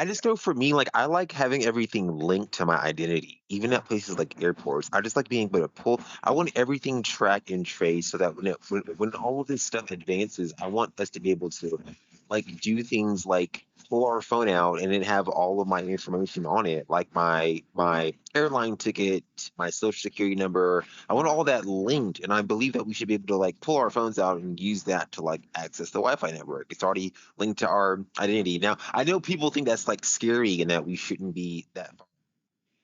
I just know for me, like I like having everything linked to my identity, even at places like airports. I just like being able to pull. I want everything tracked and traced so that when all of this stuff advances, I want us to be able to like do things like pull our phone out and then have all of my information on it, like my airline ticket, my social security number. I want all that linked, and I believe that we should be able to like pull our phones out and use that to like access the Wi-Fi network. It's already linked to our identity. Now, I know people think that's like scary and that we shouldn't be that far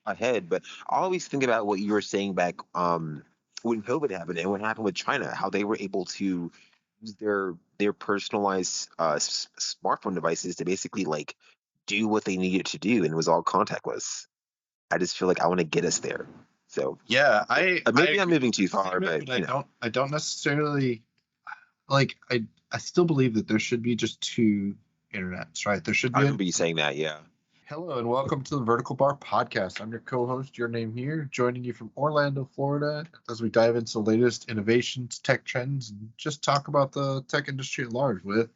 ahead, but I always think about what you were saying back when COVID happened and what happened with China, how they were able to use their personalized smartphone devices to basically like do what they needed to do, and it was all contactless. I just feel like I want to get us there. So Yeah, I maybe I'm agree moving with too that far, statement, but but I don't necessarily like I still believe that there should be just two internets, right? There should I be a remember you saying that. Yeah. hello and welcome to the Vertical Bar Podcast. I'm your co-host, your name here, joining you from Orlando, Florida, as we dive into the latest innovations, tech trends, and just talk about the tech industry at large with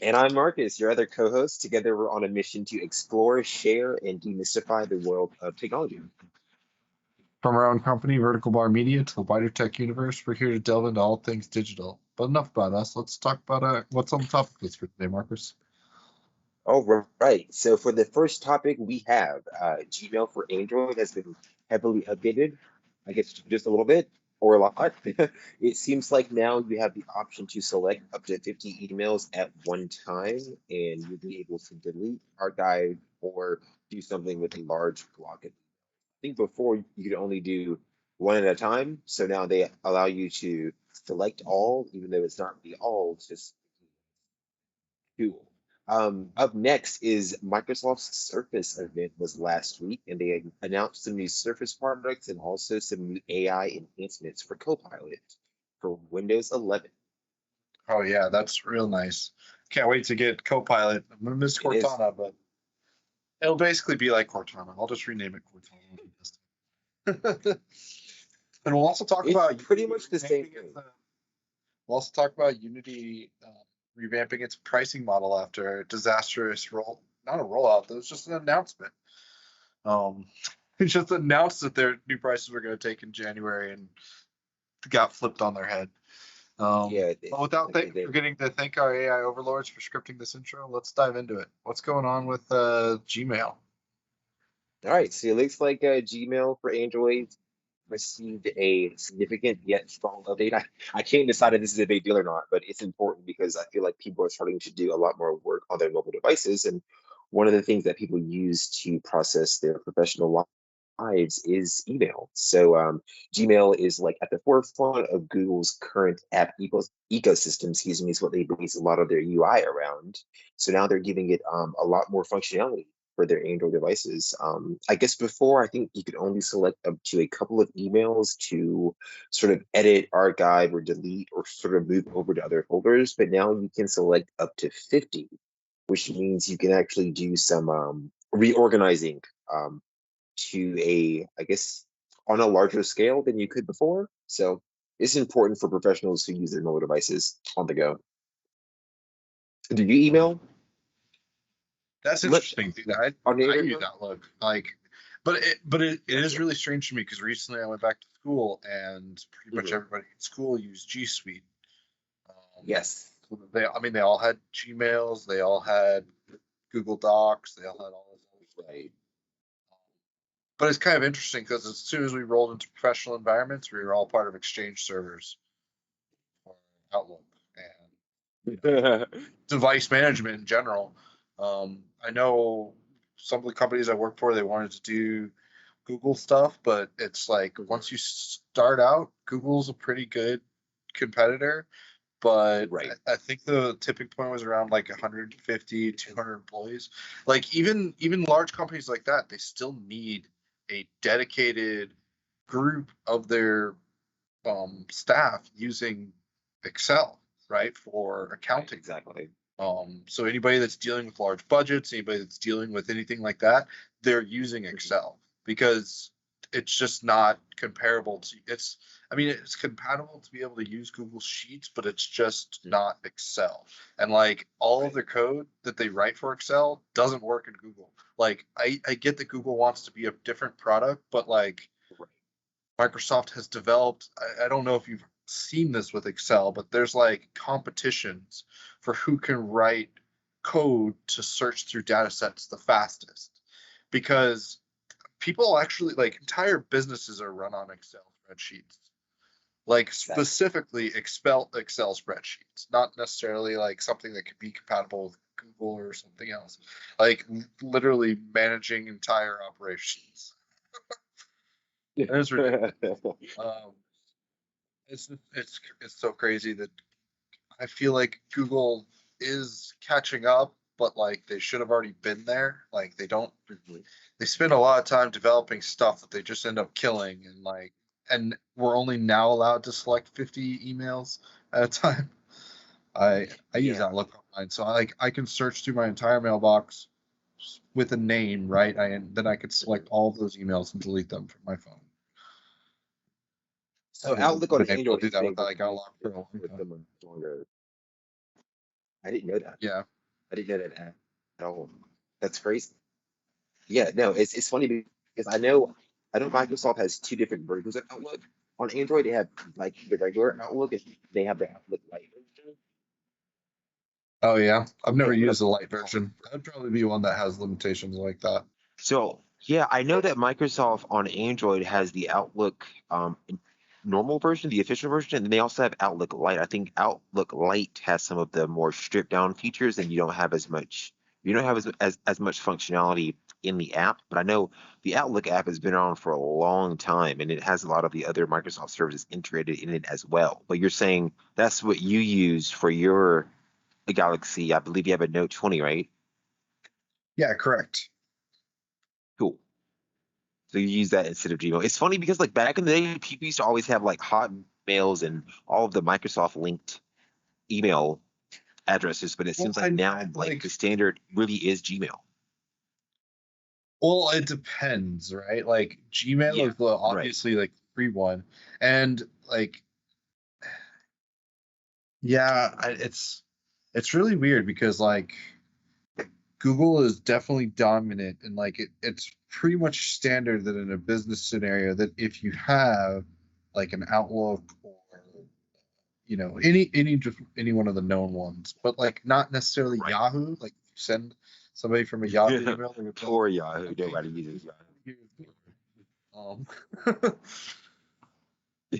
And I'm Marcus, your other co host. Together, we're on a mission to explore, share, and demystify the world of technology. from our own company, Vertical Bar Media, to the wider tech universe. We're here to delve into all things digital. But enough about us. Let's talk about what's on the topic list for today, Marcus. All right. So, for the first topic, we have Gmail for Android has been heavily updated, I guess just a little bit or a lot. It seems like now you have the option to select up to 50 emails at one time, and you'll be able to delete, archive, or do something with a large block. Think before you could only do one at a time. So now they allow you to select all, even though it's not really all, it's just cool. Up next is Microsoft's Surface event was last week, and they announced some new Surface products and also some new AI enhancements for Copilot for Windows 11. Oh yeah, that's real nice. Can't wait to get Copilot. I'm gonna miss It is. Cortana, but it'll basically be like Cortana. I'll just rename it Cortana. And we'll also talk It's about pretty Unity much the same revamping thing. we'll also talk about Unity revamping its pricing model after a disastrous not a rollout, it was just an announcement. Um, it just announced that their new prices were going to take in January and got flipped on their head. Yeah, But without forgetting to thank our AI overlords for scripting this intro, let's dive into it. What's going on with Gmail? all right. So it looks like Gmail for Android received a significant yet strong update. I can't decide if this is a big deal or not, but it's important because I feel like people are starting to do a lot more work on their mobile devices. And one of the things that people use to process their professional lives is email. So Gmail is like at the forefront of Google's current app ecosystem, excuse me, is what they base a lot of their UI around. So now they're giving it a lot more functionality for their Android devices. I guess before, I think you could only select up to a couple of emails to sort of edit, archive, or delete, or sort of move over to other folders. But now you can select up to 50, which means you can actually do some reorganizing to I guess, on a larger scale than you could before. So it's important for professionals who use their mobile devices on the go. Do you email? That's Let interesting, dude. I on the I internet? use Outlook. It is really strange to me because recently I went back to school and pretty much Mhm. everybody in school used G Suite. Um, Yes. so they all had Gmails, they all had Google Docs, they all had all of those. Right. But it's kind of interesting because as soon as we rolled into professional environments, we were all part of Exchange servers for Outlook and device management in general. I know some of the companies I work for, they wanted to do Google stuff, but it's like once you start out, Google's a pretty good competitor. But Right. I think the tipping point was around like 150, 200 employees. Like even large companies like that, they still need a dedicated group of their staff using Excel, right, for Right. accounting. Exactly. So anybody that's dealing with large budgets, anybody that's dealing with anything like that, they're using Mhm. Excel because it's just not comparable to I mean, it's compatible to be able to use Google Sheets, but it's just not Excel. And like all of the code that they write for Excel doesn't work in Google. Like I get that Google wants to be a different product, but like Right. Microsoft has developed, I don't know if you've seen this with Excel, but there's like competitions for who can write code to search through data sets the fastest. Because people actually like entire businesses are run on Excel spreadsheets. Like Exactly. specifically Excel spreadsheets, not necessarily like something that could be compatible with Google or something else. Like literally managing entire operations. It is ridiculous. Um, it's so crazy that I feel like Google is catching up, but like they should have already been there. Like they don't. Mhm. They spend a lot of time developing stuff that they just end up killing, and like, and we're only now allowed to select 50 emails at a time. I use Yeah. Outlook online, so I can search through my entire mailbox with a name, right? And then I could select all of those emails and delete them from my phone. I So haven't Outlook on been able Android to do has that been with like completely Outlook for a long with time. them longer. I didn't know that. Yeah. I didn't know that at all. That's crazy. Yeah, no, it's funny because I know Microsoft has two different versions of Outlook. On Android, they have like the regular Outlook, and they have the Outlook Lite version. Oh yeah. I've never And used the light called version. That'd probably be one that has limitations like that. So yeah, I know that Microsoft on Android has the Outlook normal version, the official version, and then they also have Outlook Lite. I think Outlook Lite has some of the more stripped down features, and you don't have as much functionality in the app. But I know the Outlook app has been around for a long time, and it has a lot of the other Microsoft services integrated in it as well. But you're saying that's what you use for your Galaxy. I believe you have a Note 20, right? Yeah, correct. Cool. So you use that instead of Gmail. It's funny because like back in the day, people used to always have like Hotmails and all of the Microsoft linked email addresses, but it Well, seems like now like like, the standard really is Gmail. well, it depends, right? Like Gmail Yeah, is the right. obviously like free one, and like yeah, it's really weird because like Google is definitely dominant, and like it's pretty much standard that in a business scenario that if you have like an Outlook or any just any one of the known ones, but like not necessarily Right. Yahoo. Like you send somebody from a Yahoo Yeah. email, they're gonna be like, Poor Yahoo. okay, Nobody uses um, Yahoo.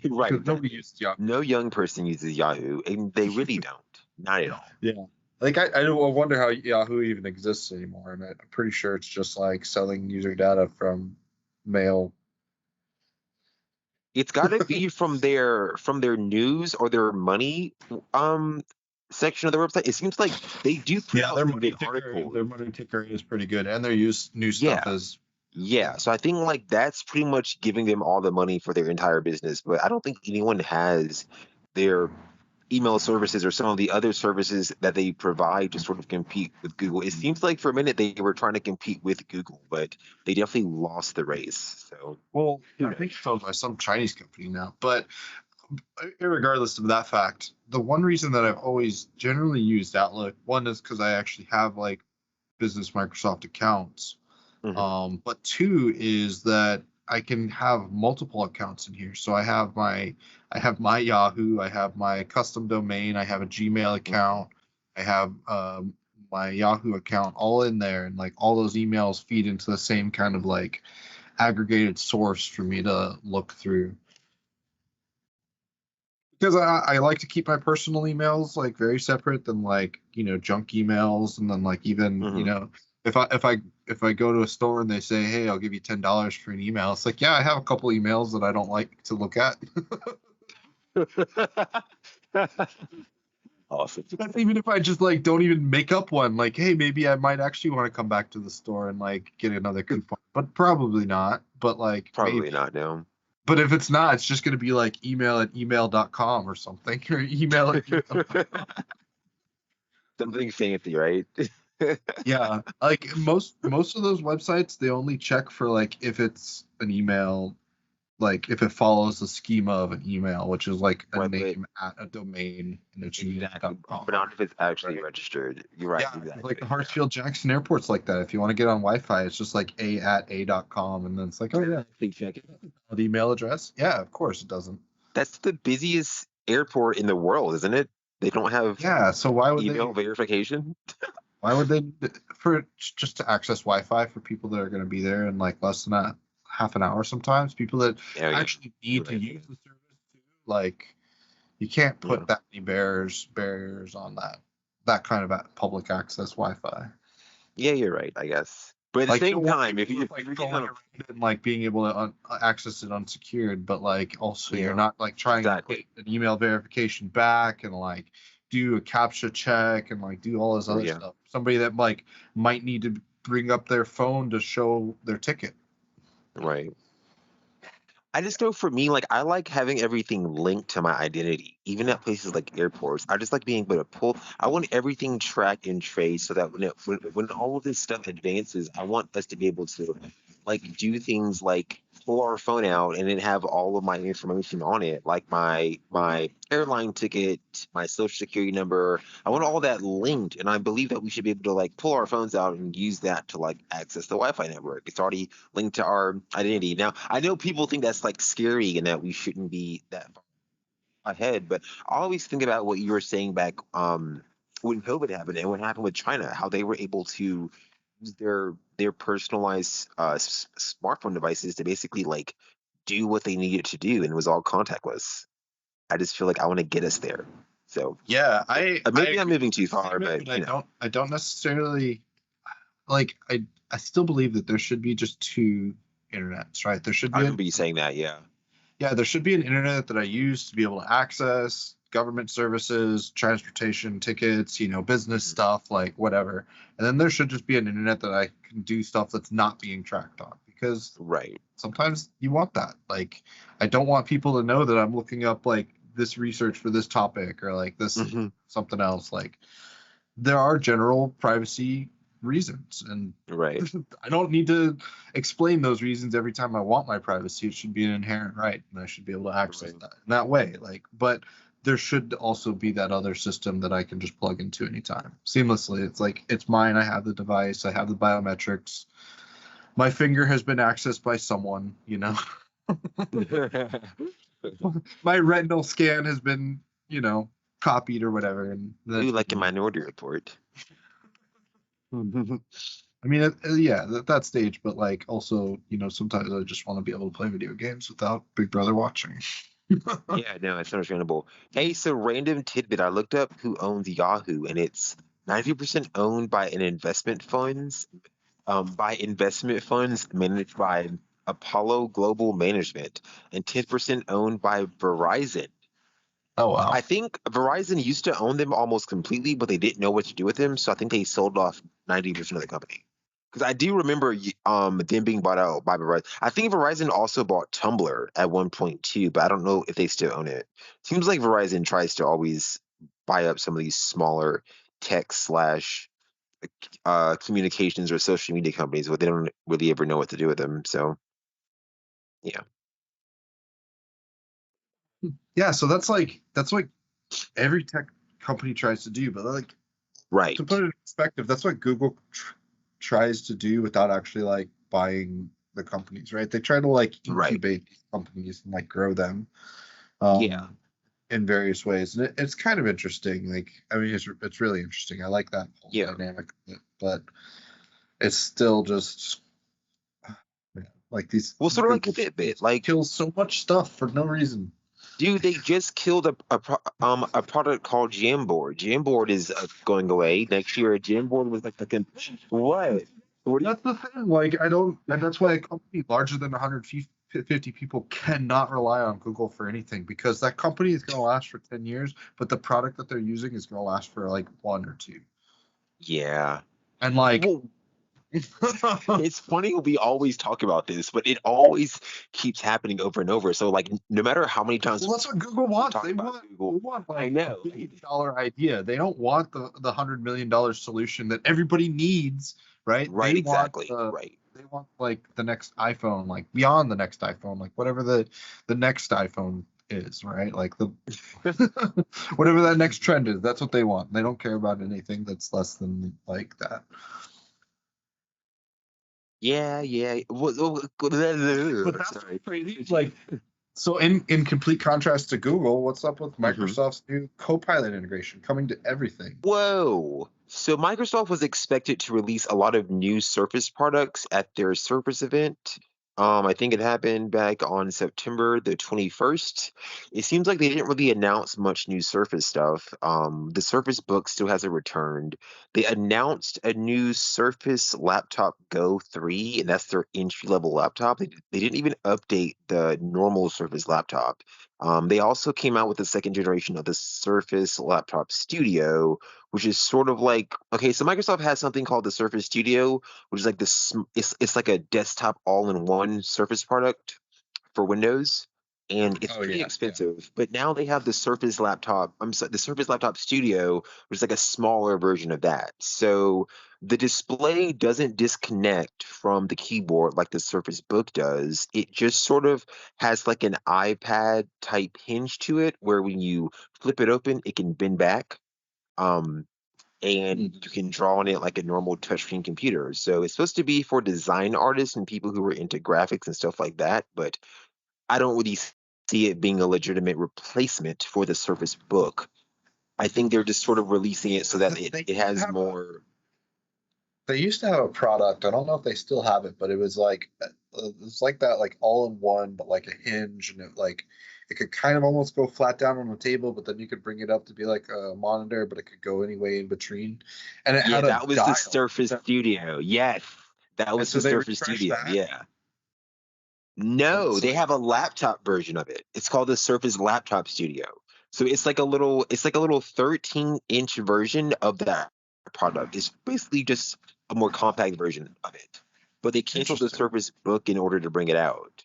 Right, because nobody exactly. uses Yahoo. No young person uses Yahoo, and they really don't. Not at all. Yeah. Like I don't wonder how Yahoo even exists anymore, and I'm pretty sure it's just like selling user data from mail. It's got to be from their news or their money um section of the website. It seems like they do put Yeah, out some good articles. their money ticker is pretty good, and their use new stuff Yeah, is yeah. So I think like that's pretty much giving them all the money for their entire business. But I don't think anyone has their email services or some of the other services that they provide to sort of compete with Google. It seems like for a minute they were trying to compete with Google, but they definitely lost the race. So well, who I think knows? it's owned by some Chinese company now. But regardless of that fact, the one reason that I've always generally used Outlook, one is because I actually have like business Microsoft accounts. Hmm. But two is that I can have multiple accounts in here. So I have my Yahoo, I have my custom domain, I have a Gmail account, I have my Yahoo account all in there, and like all those emails feed into the same kind of like aggregated source for me to look through. Because I like to keep my personal emails like very separate than like junk emails, and then like even Hmm. if I go to a store and they say, hey, I'll give you $10 for an email, it's like, yeah, I have a couple emails that I don't like to look at. Awesome. That's even if I just like don't even make up one, like, hey, maybe I might actually want to come back to the store and like get another coupon, but probably not, but like Probably maybe. not, no. But if it's not, it's just going to be like email@email.com or something, or email@email.com. Something fancy, right? Yeah, like most of those websites, they only check for like if it's an email like if it follows the schema of an email, which is like a Right, but name at a domain and a exactly. gmail.com. But not if it's actually Right. registered. You're right, Yeah, 'cause, like the exactly. Yeah. Hartsfield Jackson Airport's like that. If you want to get on Wi-Fi, it's just like a@a.com, and then it's like, oh yeah, Please check it. the email address. Yeah, of course it doesn't. That's the busiest airport in the world, isn't it? They don't have Yeah, so why would email they? verification. Why would they for just to access Wi-Fi for people that are going to be there in like less than a half an hour sometimes? People that Yeah, yeah. actually You're need to right. use the service too. Like you can't Yeah. put that many barriers on that kind of public access Wi-Fi. Yeah, you're right, I guess. But at the Like you same don't want time, if people you just if like you're getting going on around it and like being able to access it unsecured, but like also you're yeah, not like trying to put exactly. an email verification back and like do a captcha check and like do all this other Yeah. stuff. Somebody that like might need to bring up their phone to show their ticket. Right. I just know for me, like I like having everything linked to my identity, even at places like airports. I just like being able to pull. I want everything tracked and traced so that when all of this stuff advances, I want us to be able to like do things like pull our phone out and then have all of my information on it, like my airline ticket, my social security number. I want all that linked, and I believe that we should be able to like pull our phones out and use that to like access the Wi-Fi network. It's already linked to our identity. Now, I know people think that's like scary and that we shouldn't be that far ahead, but I always think about what you were saying back when COVID happened and what happened with China, how they were able to use their personalized smartphone devices to basically like do what they needed to do, and it was all contactless. I just feel like I want to get us there. So Yeah, I maybe I'm agree moving with too that far, statement, but but I don't necessarily like I still believe that there should be just two internets, right? There should I be a remember you saying that. Yeah. yeah, there should be an internet that I use to be able to access government services, transportation tickets, business Mhm. stuff, like whatever. And then there should just be an internet that I can do stuff that's not being tracked on because Right. sometimes you want that. Like, I don't want people to know that I'm looking up like this research for this topic or like this Hmm. something else. Like, there are general privacy reasons, and Right. I don't need to explain those reasons every time I want my privacy. It should be an inherent right, and I should be able to access Right. that in that way. Like, but there should also be that other system that I can just plug into anytime seamlessly. It's like it's mine. I have the device. I have the biometrics. My finger has been accessed by someone. My retinal scan has been, copied or whatever, and then Ooh, it's like a been used. Minority Report. I mean, yeah, that stage, but like also, sometimes I just want to be able to play video games without Big Brother watching. Yeah, no, it's understandable. Hey, so random tidbit. I looked up who owns Yahoo, and it's 90% owned by an investment funds, by investment funds managed by Apollo Global Management, and 10% owned by Verizon. Oh wow. I think Verizon used to own them almost completely, but they didn't know what to do with them, so I think they sold off 90% of the company. Because I do remember them being bought out by Verizon. I think Verizon also bought Tumblr at one point too, but I don't know if they still own it. Seems like Verizon tries to always buy up some of these smaller tech slash communications or social media companies, but they don't really ever know what to do with them. So yeah, Yeah, so that's like every tech company tries to do, but like to put right, it in perspective, that's what Google tries to do without actually like buying the companies, right? They try to like right, incubate these companies and like grow them. yeah. Um, in various ways, and it's kind of interesting. Like, I mean, it's really interesting. I like that whole Yeah. dynamic of it, but it's still just like these Well, sort of like Google Fitbit. Like, kills so much stuff for no reason. dude, they just killed a product called Jamboard. Jamboard is going away next year. Jamboard was like fucking what? What do you? That's the thing. Like, I don't, and that's why a company larger than 150 people cannot rely on Google for anything because that company is going to last for 10 years, but the product that they're using is going to last for like one or two. Yeah. And like, Well, it's funny we always talk about this, but it always keeps happening over and over. So like, no matter how many times well, that's what Google we wants. talk They about want Google, they want I like a know. $1 billion idea. They don't want the $100 million solution that everybody needs, right? Right, exactly. Right. They they want like the next iPhone, like beyond the next iPhone, like whatever the next iPhone is, right? Like the whatever that next trend is, that's what they want. They don't care about anything that's less than like that. Yeah, yeah. But that's Sorry. crazy. Like, so in complete contrast to Google, what's up with Mhm. Microsoft's new Copilot integration coming to everything? Whoa. So Microsoft was expected to release a lot of new Surface products at their Surface event. I think it happened back on September the 21st. It seems like they didn't really announce much new Surface stuff. The Surface Book still hasn't returned. They announced a new Surface Laptop Go 3, and that's their entry-level laptop. They didn't even update the normal Surface laptop. They also came out with the second generation of the Surface Laptop Studio, which is sort of like, okay, so Microsoft has something called the Surface Studio, which is like this, it's like a desktop all-in-one Surface product for Windows, and it's Oh pretty yeah, yeah. expensive. But now they have the Surface Laptop, I'm sorry, the Surface Laptop Studio, which is like a smaller version of that. So the display doesn't disconnect from the keyboard like the Surface Book does. It just sort of has like an iPad type hinge to it, where when you flip it open, it can bend back. Um, and Mhm. you can draw on it like a normal touchscreen computer. So it's supposed to be for design artists and people who are into graphics and stuff like that, but I don't really see it being a legitimate replacement for the Surface Book. I think they're just sort of releasing it so that They it used to has have a more. they used to have a product. I don't know if they still have it, but it's like that, like all in one, but like a hinge, and it could kind of almost go flat down on the table, but then you could bring it up to be like a monitor, but it could go any way in between, and it Yeah, had a that was the dial. Surface Studio. Yes, that And was so the they Surface refreshed Studio. that, Yeah. and No, so they have a laptop version of it. It's called the Surface Laptop Studio. So it's like a little 13-inch version of that product. It's basically just a more compact version of it. But they canceled the interesting. Surface Book in order to bring it out.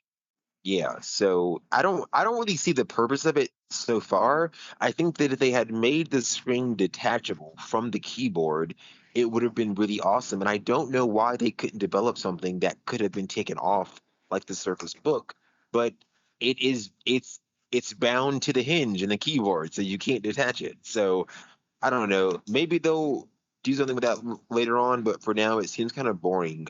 Yeah, so I don't really see the purpose of it so far. I think that if they had made the screen detachable from the keyboard, it would have been really awesome. And I don't know why they couldn't develop something that could have been taken off like the Surface Book, but it's bound to the hinge and the keyboard, so you can't detach it. So I don't know. Maybe they'll do something with that later on, but for now, it seems kind of boring.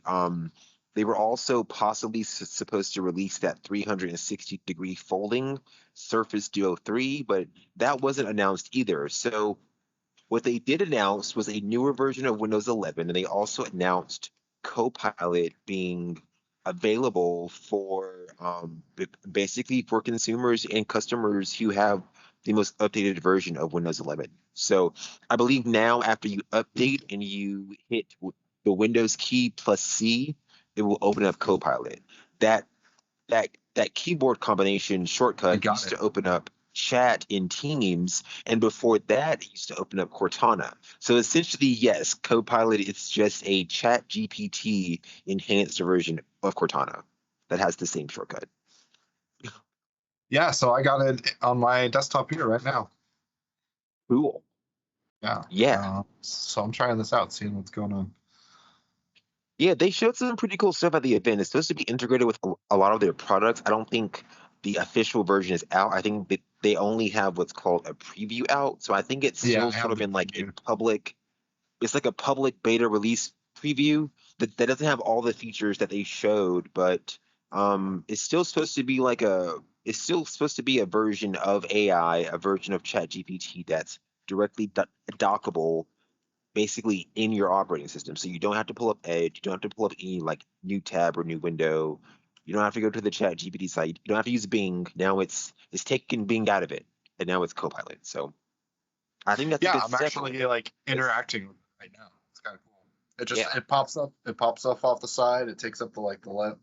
They were also possibly supposed to release that 360-degree folding Surface Duo 3, but that wasn't announced either. So what they did announce was a newer version of Windows 11, and they also announced Copilot being available for basically for consumers and customers who have the most updated version of Windows 11. So I believe now, after you update and you hit the Windows key plus C, it will open up Copilot. That that keyboard combination I shortcut got used it. to open up chat in Teams, and before that, it used to open up Cortana. So essentially, yes, Copilot is just a Chat GPT enhanced version of Cortana that has the same shortcut. Yeah, so I got it on my desktop here right now. Cool. Yeah. Yeah. So I'm trying this out, seeing what's going on. Yeah, they showed some pretty cool stuff at the event. It's supposed to be integrated with a lot of their products. I don't think the official version is out. I think that they only have what's called a preview out. So I think it's Yeah, still I sort have of the in like a preview. public, it's like a public beta release preview that doesn't have all the features that they showed, but it's still supposed to be like it's still supposed to be a version of AI, a version of ChatGPT that's directly dockable basically in your operating system. So you don't have to pull up Edge, you don't have to pull up any like new tab or new window. You don't have to go to the ChatGPT site. You don't have to use Bing. Now it's taken Bing out of it, and now it's Copilot. So I think that's a Yeah, good I'm step. actually like interacting with it right now. It's kind of cool. Yeah. It pops up. It pops up off the side. It takes up the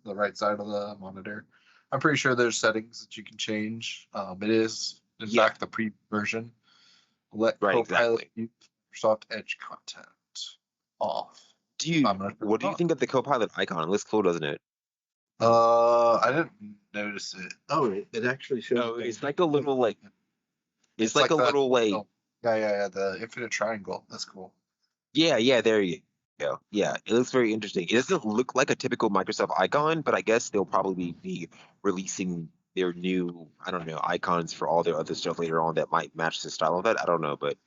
right side of the monitor. I'm pretty sure there's settings that you can change. It is in Yeah, fact the pre version. Let right, Copilot exactly. use Microsoft Edge content off. I'm Dude, gonna turn what it do you on. think of the Copilot icon? It looks cool, doesn't it? I didn't notice it. Oh, it actually shows Oh, me. it's like a little like it's It's like like a the little like oh, yeah, yeah, yeah, the infinite triangle. That's cool. yeah, yeah, there you Yeah, it looks very interesting. It doesn't look like a typical Microsoft icon, but I guess they'll probably be releasing their new, I don't know, icons for all their other stuff later on that might match the style of it. I don't know, but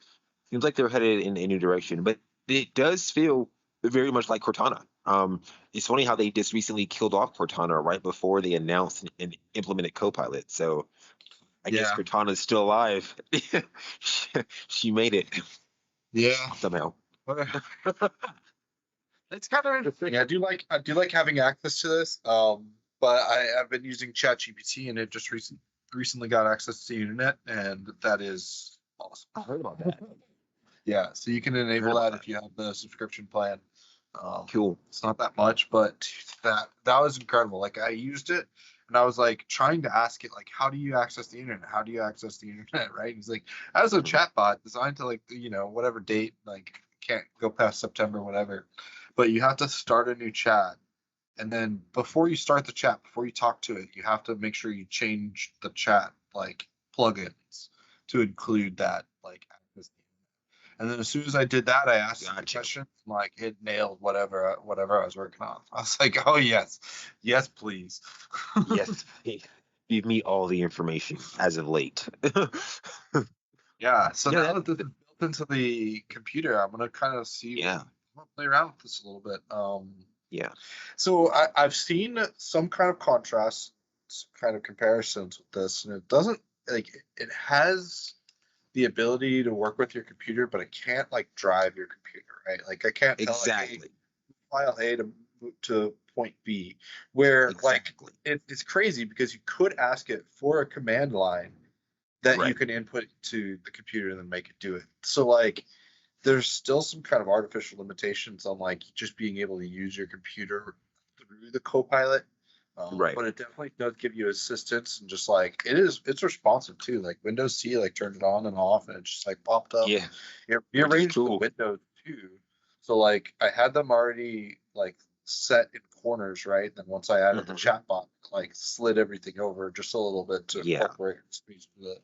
seems like they're headed in a new direction. But it does feel very much like Cortana. It's funny how they just recently killed off Cortana right before they announced and implemented Copilot. So I guess Yeah. Cortana's still alive. She made it Yeah. somehow. It's kind of interesting. I do like having access to this. But I've been using ChatGPT and it just recently got access to the internet, and that is awesome. I heard about that. Yeah, so you can I heard enable about that that. if you have the subscription plan. Cool. It's not that much, but that was incredible. Like I used it and I was like trying to ask it like, how do you access the internet? How do you access the internet? Right? He's like, as a Mhm. chatbot designed to like whatever date, like can't go past September, whatever. But you have to start a new chat. And then before you start the chat, before you talk to it, you have to make sure you change the chat like plugins to include that like access. And then as soon as I did that, I asked it the Gotcha. question, like it nailed whatever I was working on. I was like, oh yes, yes, please. Yes. Give me all the information as of late. Yeah. So Yeah, now that this is built into the computer, I'm gonna kind of see. yeah, I'm gonna play around with this a little bit. yeah. So I've seen some kind of contrast, some kind of comparisons with this, and it doesn't like it has the ability to work with your computer, but it can't like drive your computer, right? Like I can't tell like, hey, Exactly. file A to point B, where like Exactly. it's crazy because you could ask it for a command line that you Right. can input to the computer and then make it do it. So like there's still some kind of artificial limitations on like just being able to use your computer through the Copilot. Right. But it definitely does give you assistance and just like it's responsive too. Like Windows C like turned it on and off and it just like popped up. Yeah. It Which is rearranged the cool. windows too. So like I had them already like set in corners, right? Then once I added the Hmm. chatbot, like slid everything over just a little bit to Yeah. incorporate space with it.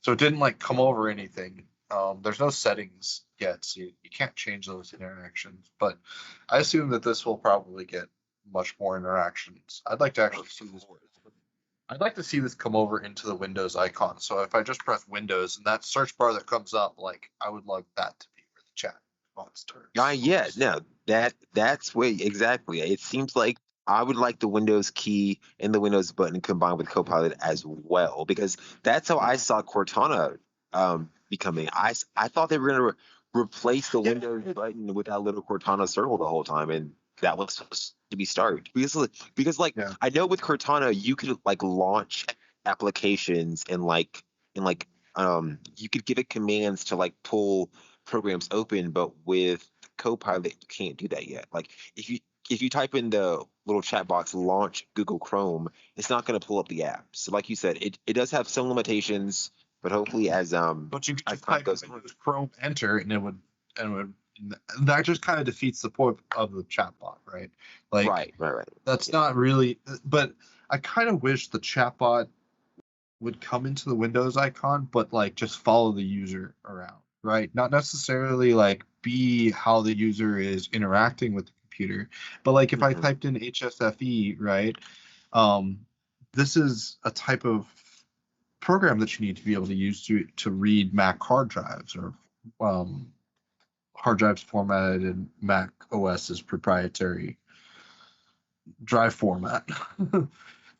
So it didn't like come over anything. There's no settings yet, so you can't change those interactions. But I assume that this will probably get much more interactions. I'd like to actually Of see this. course. I'd like to see this come over into the Windows icon. So if I just press Windows and that search bar that comes up, like I would like that to be where the chat bot starts. Yeah, no, that's way exactly. It seems like I would like the Windows key and the Windows button combined with Copilot as well, because that's how I saw Cortana becoming. I thought they were going to replace the Yeah, Windows button with that little Cortana circle the whole time, and that was supposed to be start. Because like yeah, I know with Cortana you could like launch applications and like you could give it commands to like pull programs open, but with Copilot, you can't do that yet. Like if you type in the little chat box launch Google Chrome, it's not going to pull up the app. So like you said, it does have some limitations, but hopefully but you could as just time type goes on. Windows Chrome Enter and it would that just kind of defeats the point of the chatbot, right? Like Right. that's Yeah. not really. But I kind of wish the chatbot would come into the Windows icon, but like just follow the user around, right? Not necessarily like be how the user is interacting with the computer, but like if I Hmm. typed in HSFE, right? Um, this is a type of program that you need to be able to use to read Mac hard drives or um, hard drives formatted in Mac OS's proprietary drive format.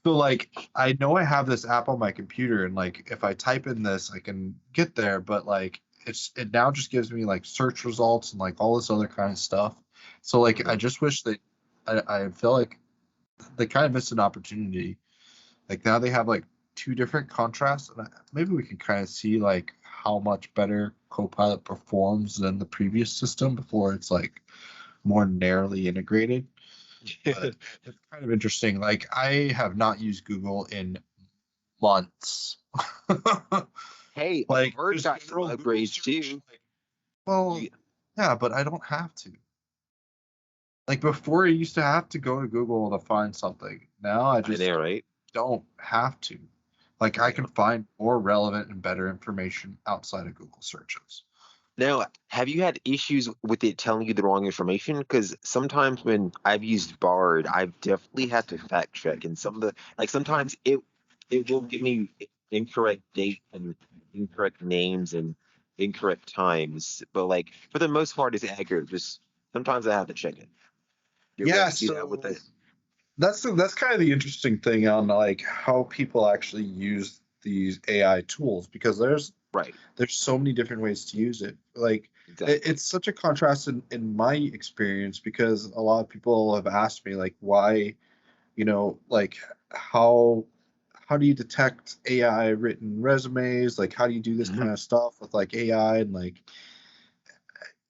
So like I know I have this app on my computer and like if I type in this I can get there, but like it now just gives me like search results and like all this other kind of stuff. So like I Hmm. just wish that I feel like they kind of missed an opportunity. Like now they have like two different contrasts and maybe we can kind of see like how much better Copilot performs than the previous system before it's like more narrowly integrated. But it's kind of interesting. Like I have not used Google in months. Hey, Like Verge just got some general Google upgrades search. too. Like, well, You, yeah, but I don't have to. Like before, I used to have to go to Google to find something. Now I I just know, right? don't have to. Like I Yeah. can find more relevant and better information outside of Google searches. Now, have you had issues with it telling you the wrong information? Because sometimes when I've used Bard, I've definitely had to fact check, and some of the like sometimes it will give me incorrect date and incorrect names and incorrect times, but like for the most part, it's accurate. Just sometimes I have to check it. You ever Yeah, have to do that with so it? that's kind of the interesting thing on like how people actually use these AI tools, because Right. there's so many different ways to use it. Like Exactly. it's such a contrast in my experience, because a lot of people have asked me like why, like how how do you detect AI written resumes? Like how do you do this Mhm. kind of stuff with like AI? And like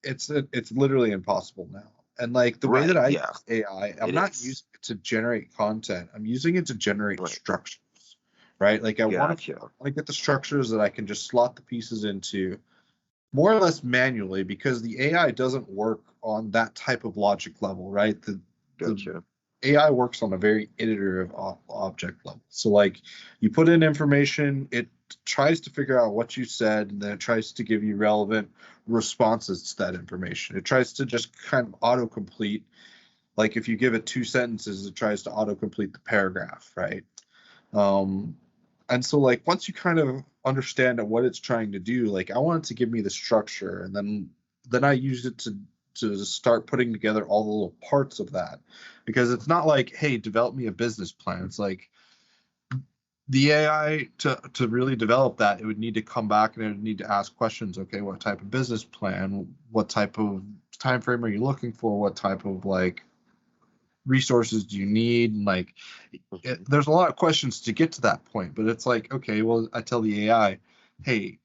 it's literally impossible now. And like the way that Right. I Yeah, use AI, I'm it not is. using it to generate content. I'm using it to generate Right. structures, right? Like Gotcha. I get the structures that I can just slot the pieces into more or less manually, because the AI doesn't work on that type of logic level, right? The Gotcha. AI works on a very iterative object level. So like you put in information, it tries to figure out what you said, and then it tries to give you relevant responses to that information. It tries to just kind of autocomplete. Like if you give it two sentences, it tries to autocomplete the paragraph, right? Um, and so like once you kind of understand what it's trying to do, like I want it to give me the structure, and then I use it to start putting together all the little parts of that, because it's not like, hey, develop me a business plan. It's like the AI to really develop that, it would need to come back and it would need to ask questions. Okay, what type of business plan? What type of time frame are you looking for? What type of like resources do you need? And like Mhm. there's a lot of questions to get to that point, but it's like, okay, well, I tell the AI, hey,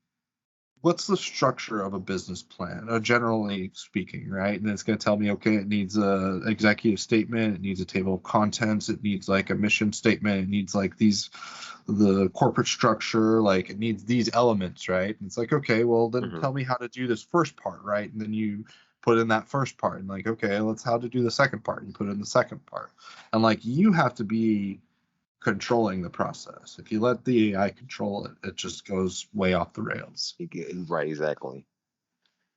what's the structure of a business plan, generally speaking, right? And it's going to tell me, okay, it needs a executive statement, it needs a table of contents, it needs like a mission statement, it needs like the corporate structure, like it needs these elements, right? And it's like, okay, well, then Mhm. tell me how to do this first part, right? And then you put in that first part, and like, okay, let's how to do the second part. And you put in the second part, and like you have to be controlling the process. If you let the AI control it, it just goes way off the rails. Right. Exactly.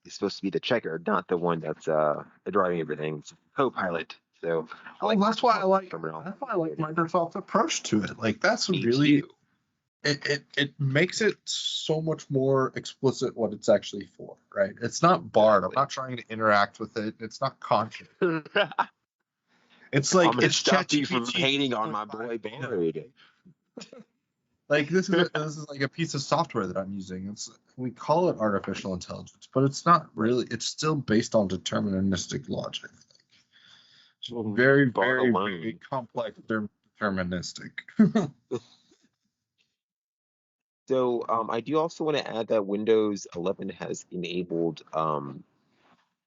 It's supposed to be the checker, not the one that's driving everything. It's co-pilot. So I Well, like Microsoft terminology. that's why I like Microsoft's approach to it. Like that's Me too. really it makes it so much more explicit what it's actually for, right? It's not Bard. I'm Exactly. not trying to interact with it. It's not conscious. I'm It's like gonna it's stop you from ChatGPT hating on my 3.5 boy beta. Bard. Like this is like a piece of software that I'm using. It's we call it artificial intelligence, but it's not Right. really. It's still based on deterministic logic. It's very, Bard very, very alone. complex deterministic. So I do also want to add that Windows 11 has enabled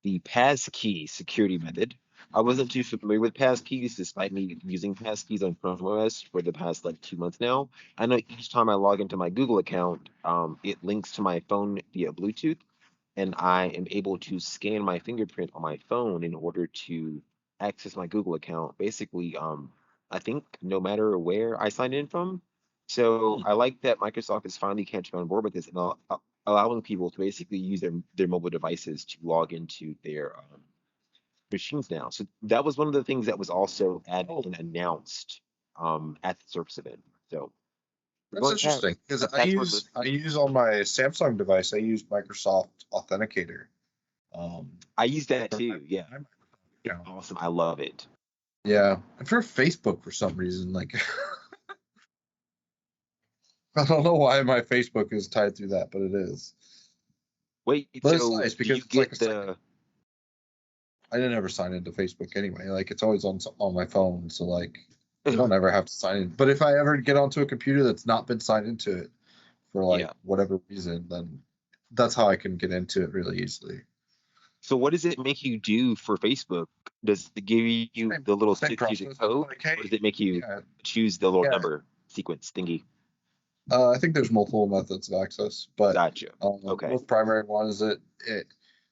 the passkey security method. I wasn't too familiar with passkeys, despite me using passkeys on Chrome OS for the past like 2 months now. I know each time I log into my Google account, it links to my phone via Bluetooth, and I am able to scan my fingerprint on my phone in order to access my Google account. Basically, I think no matter where I sign in from. So I like that Microsoft is finally catching on board with this and allowing people to basically use their mobile devices to log into their machines now. So that was one of the things that was also added Oh, and announced at the Surface event. So we're that's going past interesting because password I list. use on my Samsung device. I use Microsoft Authenticator. I use that For too. Yeah, my Microsoft it's account. awesome. I love it. Yeah, and for Facebook for some reason, like I don't know why my Facebook is tied through that, but it is. Wait, But it's so nice do because you it's like a get second. the I didn't ever sign into Facebook anyway. Like it's always on my phone, so like I don't ever have to sign in. But if I ever get onto a computer that's not been signed into it for like yeah. whatever reason, then that's how I can get into it really easily. So what does it make you do for Facebook? Does it give you Same the little same 6-digit process. It's code, like, or hey, does it make you yeah, choose the little yeah. number sequence thingy? I think there's multiple methods of access, but Gotcha. the Okay. most primary one is it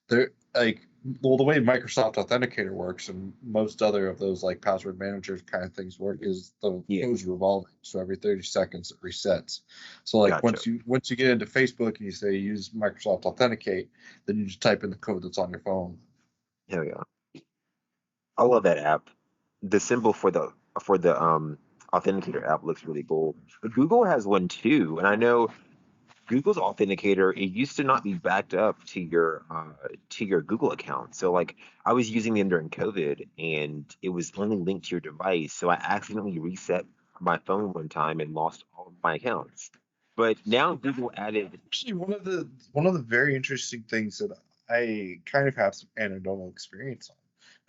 there like well, the way Microsoft Authenticator works and most other of those like password managers kind of things work is the Yeah, code's revolving. So every 30 seconds it resets. So like gotcha. once you get into Facebook and you say use Microsoft Authenticate, then you just type in the code that's on your phone. Hell yeah. I love that app. The symbol for the authenticator app looks really cool. But Google has one too, and I know Google's authenticator, it used to not be backed up to your Google account. So like I was using them during COVID and it was only linked to your device. So I accidentally reset my phone one time and lost all of my accounts. But now Google added. Actually, one of the very interesting things that I kind of have some anecdotal experience on,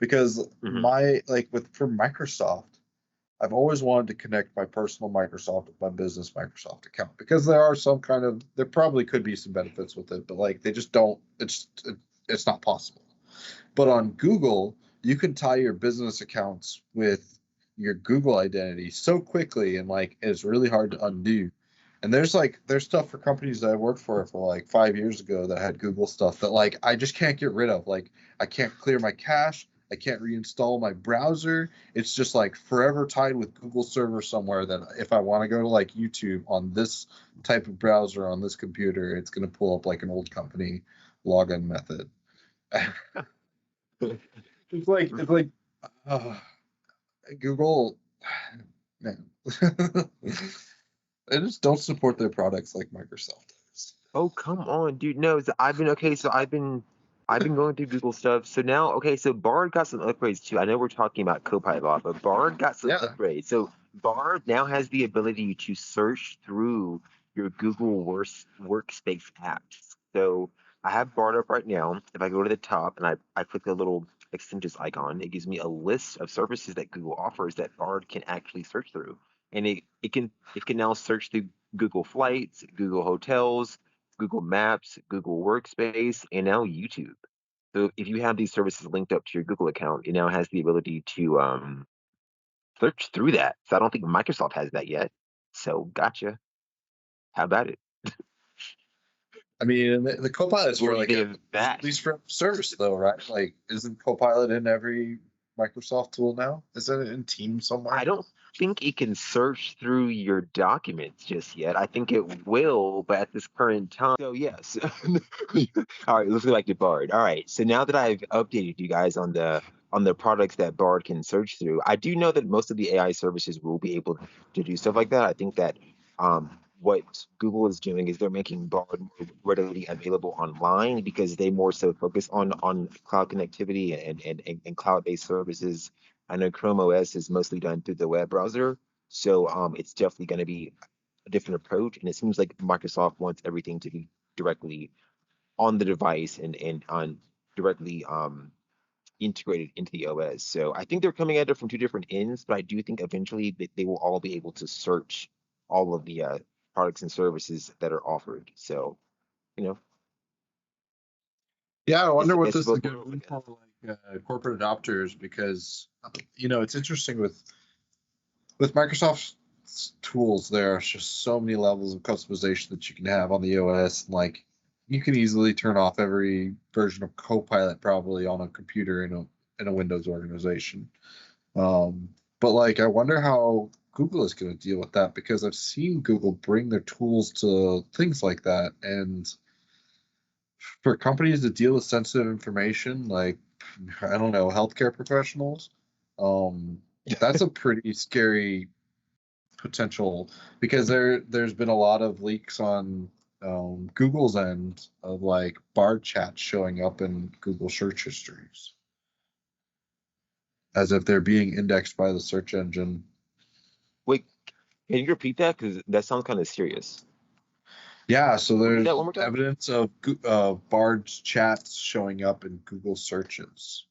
because Mhm. my like with for Microsoft, I've always wanted to connect my personal Microsoft with my business Microsoft account because there probably could be some benefits with it, but like they just don't. It's not possible. But on Google, you can tie your business accounts with your Google identity so quickly, and like it's really hard to undo. And there's stuff for companies that I worked for like 5 years ago that had Google stuff that like I just can't get rid of. Like I can't clear my cache, I can't reinstall my browser. It's just like forever tied with Google server somewhere that if I want to go to like YouTube on this type of browser on this computer, it's gonna pull up like an old company login method. It's like uh, Google, man. They just don't support their products like Microsoft does. Oh, come on, dude. No, I've been okay. So I've been going through Google stuff. So now, okay, so Bard got some upgrades too. I know we're talking about Copilot a lot, but Bard got some Yeah. upgrades. So Bard now has the ability to search through your Google Workspace apps. So I have Bard up right now. If I go to the top and I click the little extensions icon, it gives me a list of services that Google offers that Bard can actually search through. And it can now search through Google Flights, Google Hotels, Google Maps, Google Workspace, and now YouTube. So if you have these services linked up to your Google account, it now has the ability to search through that. So I don't think Microsoft has that yet. So gotcha. How about it? I mean, the Copilot's What for do you like think a, of at that? least for service though, right? Like, isn't Copilot in every Microsoft tool now? Isn't it in Teams I somewhere? don't think it can search through your documents just yet. I think it will, but at this current time. So yes. All right, let's go back to Bard. All right. So now that I've updated you guys on the products that Bard can search through, I do know that most of the AI services will be able to do stuff like that. I think that what Google is doing is they're making Bard more readily available online because they more so focus on cloud connectivity and cloud-based services. I know Chrome OS is mostly done through the web browser, so it's definitely going to be a different approach. And it seems like Microsoft wants everything to be directly on the device and on directly integrated into the OS. So I think they're coming at it from two different ends, but I do think eventually they will all be able to search all of the products and services that are offered. So you know, Yeah, I wonder what it's this is both going to worlds, I mean guess. for like corporate adopters because it's interesting with Microsoft's tools. There's just so many levels of customization that you can have on the OS. And like, you can easily turn off every version of Copilot probably on a computer in a Windows organization. But like, I wonder how Google is going to deal with that because I've seen Google bring their tools to things like that, and for companies that deal with sensitive information, like I don't know, healthcare professionals, um, that's a pretty scary potential because there's been a lot of leaks on Google's end of like bar chats showing up in Google search histories as if they're being indexed by the search engine. Wait, can you repeat that? Because that sounds kind of serious. Yeah, so Repeat that one there's more time. evidence of Bard's chats showing up in Google searches.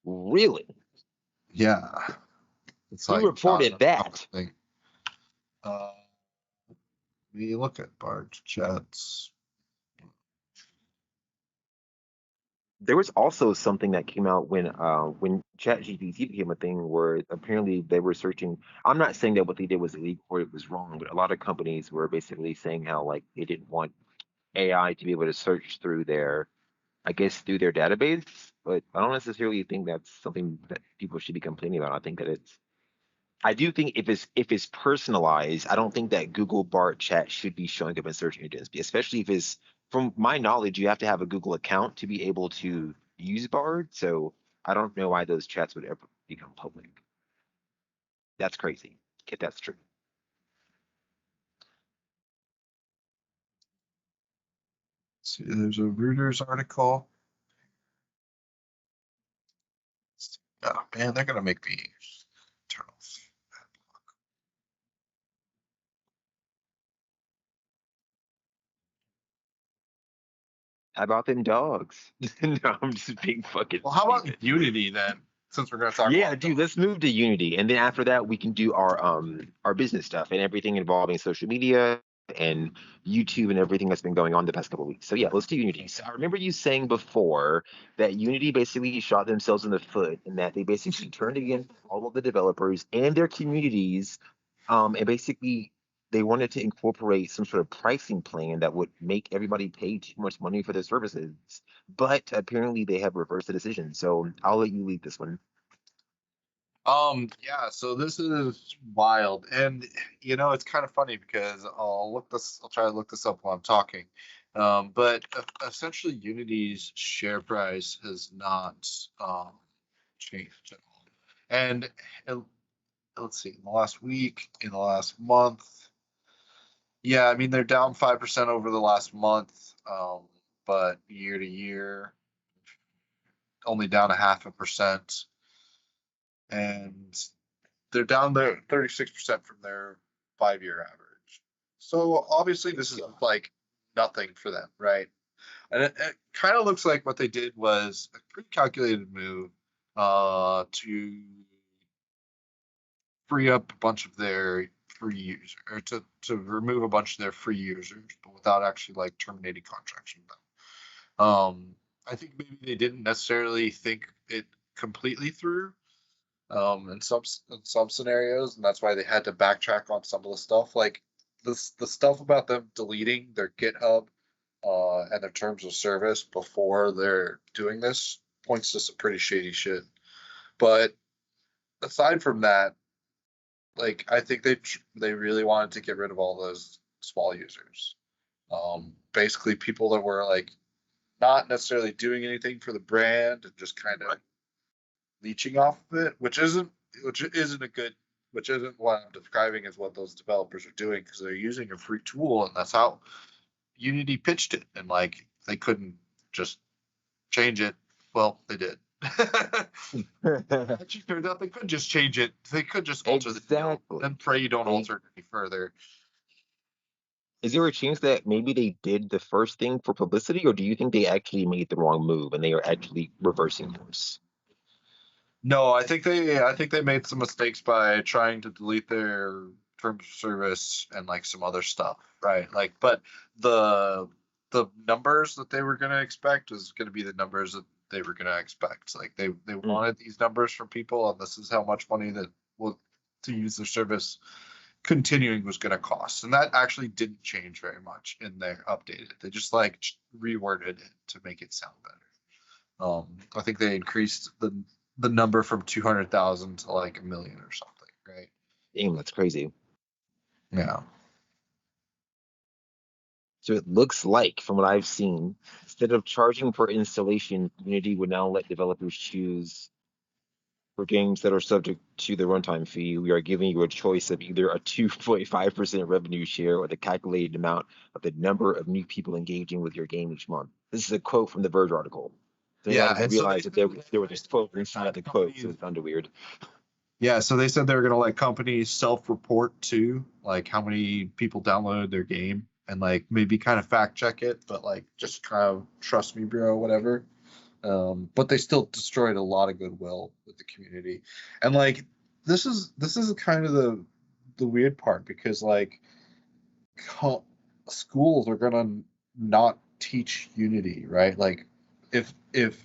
Really? Yeah, it's Who like causing reported a couple that? things. Uh, we look at Bard's chats. There was also something that came out when ChatGPT became a thing where apparently they were searching. I'm not saying that what they did was illegal or it was wrong, but a lot of companies were basically saying how like they didn't want AI to be able to search through their, I guess, through their database. but I don't necessarily think that's something that people should be complaining about. I think that I do think if it's personalized, I don't think that Google Bart chat should be showing up in search engines, especially if it's from my knowledge, you have to have a Google account to be able to use Bard. So I don't know why those chats would ever become public. That's crazy if that's true. See, there's a Reuters article. Oh man, they're gonna make me turn off. How about them dogs? No, I'm just being fucking Well, how about stupid. Unity then? Since we're gonna talk Yeah, about dude, let's move to Unity. And then after that we can do our business stuff and everything involving social media and YouTube and everything that's been going on the past couple of weeks. So yeah, let's do Unity. So I remember you saying before that Unity basically shot themselves in the foot and that they basically turned against all of the developers and their communities. And basically they wanted to incorporate some sort of pricing plan that would make everybody pay too much money for their services. But apparently they have reversed the decision. So I'll let you lead this one. Yeah, so this is wild. And it's kind of funny because I'll try to look this up while I'm talking. But essentially Unity's share price has not changed at all. And uh, let's see, in the last week, in the last month, yeah, I mean they're down 5% over the last month, but year to year, only down a 0.5%. And they're down there 36% from their 5-year average. So obviously this is like nothing for them, right? And it kind of looks like what they did was a pretty calculated move to free up a bunch of their free users, or to remove a bunch of their free users, but without actually like terminating contracts with them. I think maybe they didn't necessarily think it completely through, in some scenarios, and that's why they had to backtrack on some of the stuff. Like the stuff about them deleting their GitHub and their terms of service before they're doing this points to some pretty shady shit. But aside from that, like I think they really wanted to get rid of all those small users. Basically people that were like not necessarily doing anything for the brand and just kind of leeching off of it, which isn't what I'm describing as what those developers are doing, because they're using a free tool and that's how Unity pitched it, and like they couldn't just change it. Well, they did. Actually, turns out they could just change it. They could just alter the deal Exactly. and pray you don't alter it any further. Is there a chance that maybe they did the first thing for publicity, or do you think they actually made the wrong move and they are actually reversing course? No, I think they made some mistakes by trying to delete their terms of service and like some other stuff, right? Like, but the numbers that they were gonna expect was gonna be the numbers that they were gonna expect. Like they Mm. wanted these numbers from people, and this is how much money that will to use their service continuing was gonna cost. And that actually didn't change very much in their updated. They just like reworded it to make it sound better. I think they increased the number from 200,000 to like 1 million or something, right? Damn, that's crazy. Yeah. So it looks like, from what I've seen, instead of charging per installation, Unity would now let developers choose for games that are subject to the runtime fee. We are giving you a choice of either a 2.5% revenue share or the calculated amount of the number of new people engaging with your game each month. This is a quote from the Verge article. So Yeah, I and so realized that there was a quote inside of the quote, so companies, it sounded weird. yeah, so they said they were gonna let companies self-report too, like how many people downloaded their game, and like maybe kind of fact check it, but like just kind of trust me, bro, whatever. But they still destroyed a lot of goodwill with the community, and like this is kind of the weird part, because like schools are gonna not teach Unity, right? Like if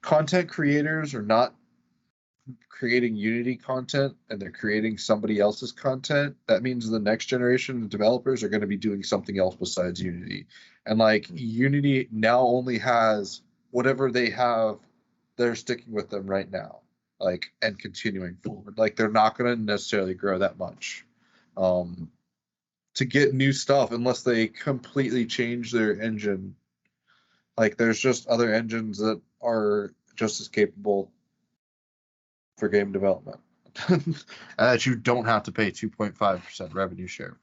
content creators are not creating Unity content and they're creating somebody else's content, that means the next generation of developers are going to be doing something else besides Unity. And like Unity now only has whatever they have they're sticking with them right now, like, and continuing forward. Like, they're not going to necessarily grow that much to get new stuff unless they completely change their engine. Like, there's just other engines that are just as capable for game development, and that you don't have to pay 2.5% revenue share.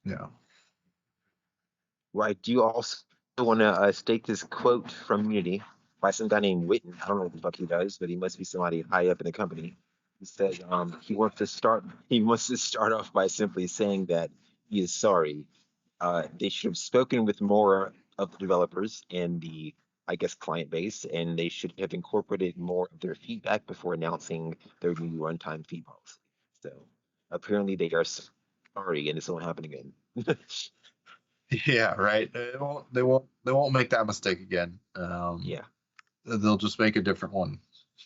Yeah. Right. Do you also want to state this quote from Unity by some guy named Witten? I don't know what the fuck he does, but he must be somebody high up in the company. He says he wants to start off by simply saying that he is sorry. They should have spoken with more of the developers and the, I guess, client base, and they should have incorporated more of their feedback before announcing their new runtime fee policy. So apparently they are sorry, and this won't happen again. Yeah, right. They won't make that mistake again. Yeah. They'll just make a different one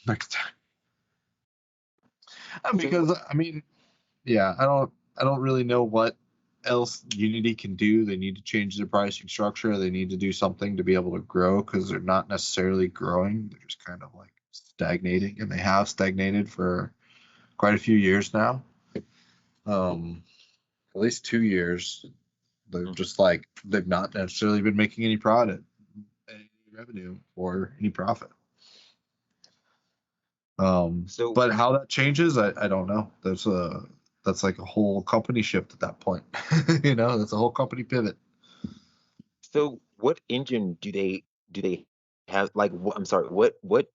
next time. So Because I mean, yeah, I don't really know what else Unity can do. They need to change their pricing structure. They need to do something to be able to grow because they're not necessarily growing. They're just kind of like stagnating, and they have stagnated for quite a few years now. At least 2 years. They're just like they've not necessarily been making any product, any revenue, or any profit. so But how that changes, I don't know. That's like a whole company shift at that point. That's a whole company pivot. so what engine do they have? Like, I'm sorry, what